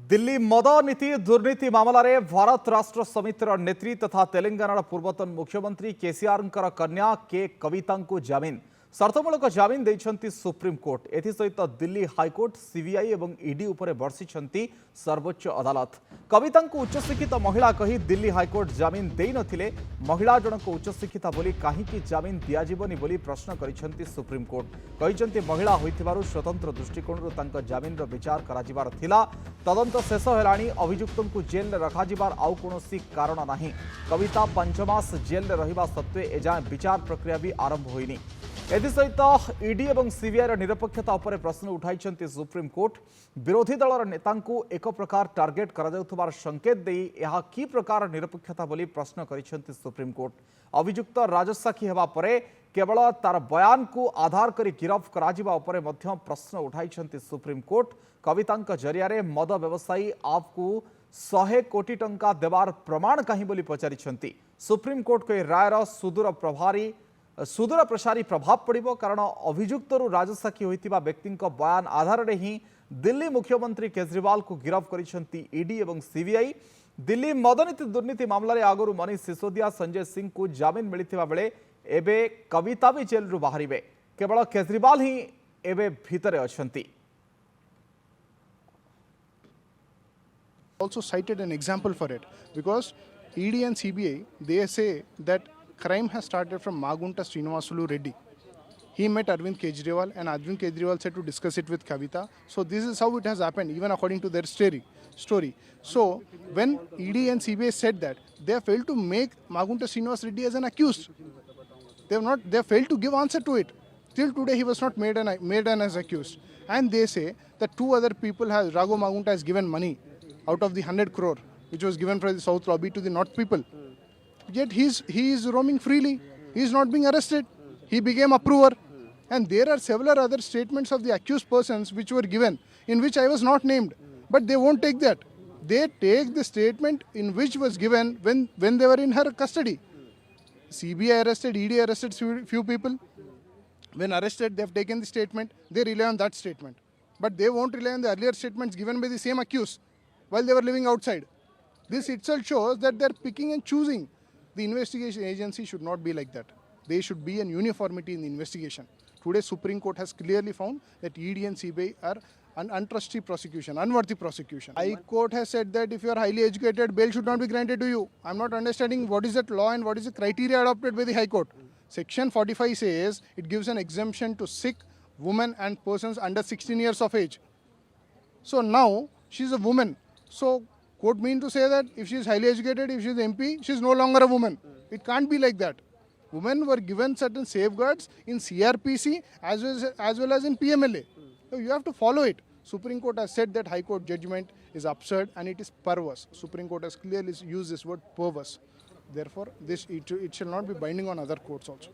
दिल्ली मद नीति दुर्नीति मामलें भारत राष्ट्र समितिर नेत्री तथा तेलंगाना पूर्वतन मुख्यमंत्री केसीआर कन्या के कविता को जमीन शर्तमूलक जमीन देइछंती सुप्रीमकोर्ट एसहित दिल्ली हाइकोर्ट सीबीआई और ईडी उपर बर्षिछंती सर्वोच्च अदालत कविता को उच्चशिक्षित महिला कही दिल्ली हाइकोर्ट जमीन दे नथिले महिला जनक उच्चशिक्षित बोली कहीं जमीन दियाजिबनी बोली प्रश्न करिछंती सुप्रीमकोर्ट कहिछंती महिला होइथिबारु स्वतंत्र दृष्टिकोण तांका जमीन विचार कराजिबार थिला तदंत शेष हेलाणी अभियुक्त को जेल में रखाजिबार आउ कोनोसी कारण नाही कविता 5 मास जेल में रहिबा सत्वे एजाए विचार प्रक्रिया भी आरंभ होइनी एसहित ईडी और सीबीआई निरपेक्षता उपर प्रश्न उठाई सुप्रीमकोर्ट विरोधी दलर नेता एक प्रकार टार्गेट कर संकेत दे यह कि प्रकार निरपेक्षता बोली प्रश्न कर सुप्रीमकोर्ट अभियुक्त राजसाक्षी होगा पर केवल तार बयान को आधार कर गिरफ कर प्रश्न उठाई सुप्रीमकोर्ट कविता जरिया मद व्यवसायी आपको 100 कोटी टंका देवार प्रमाण कहीं बोली पचारि सुप्रीमकोर्ट को रायर सुदूर प्रसारी प्रभाव पड़ो कारण अभियुक्त राजसाक्षी होता व्यक्ति बयान आधार में ही दिल्ली मुख्यमंत्री केजरीवाल को गिरफ कर ईडी और सीबीआई दिल्ली मदनीति दुर्नीति मामलें आगु मनीष सिसोदिया संजय सिंह को जमीन मिलता बेले एबे कविता भी जेल रु बाहर केवल केजरीवाल ही एबे भितरे अछंती। Also cited an example for it because ED and CBI they say that crime has started from Magunta Srinivasulu Reddy. He met Arvind Kejriwal and Arvind Kejriwal said to discuss it with Kavita. So this is how it has happened even according to their story. So when ED and CBI said that, they have failed to make Magunta Srinivas Reddy as an accused. They have failed to give answer to it. Till today he was not made as accused. And they say that 2 other people Raghu Magunta has given money out of the 100 crore which was given for the South lobby to the North people. Yet he is roaming freely. He is not being arrested. He became approver. And there are several other statements of the accused persons which were given in which I was not named. But they won't take that. They take the statement in which was given when they were in her custody. CBI arrested, ED arrested few people. When arrested, they have taken the statement. They rely on that statement. But they won't rely on the earlier statements given by the same accused while they were living outside. This itself shows that they are picking and choosing. The investigation agency should not be like that. There should be an uniformity in the investigation. Today, Supreme Court has clearly found that ED and CBI are an untrustworthy prosecution, unworthy prosecution. High Court has said that if you are highly educated, bail should not be granted to you. I am not understanding what is that law and what is the criteria adopted by the High Court. Section 45 says it gives an exemption to sick women and persons under 16 years of age. So now she is a woman. So court mean to say that if she is highly educated, if she is MP, she is no longer a woman. It can't be like that. Women were given certain safeguards in CRPC as well as in PMLA. So you have to follow it. Supreme Court has said that High Court judgment is absurd and it is perverse. Supreme Court has clearly used this word perverse. Therefore, it shall not be binding on other courts also.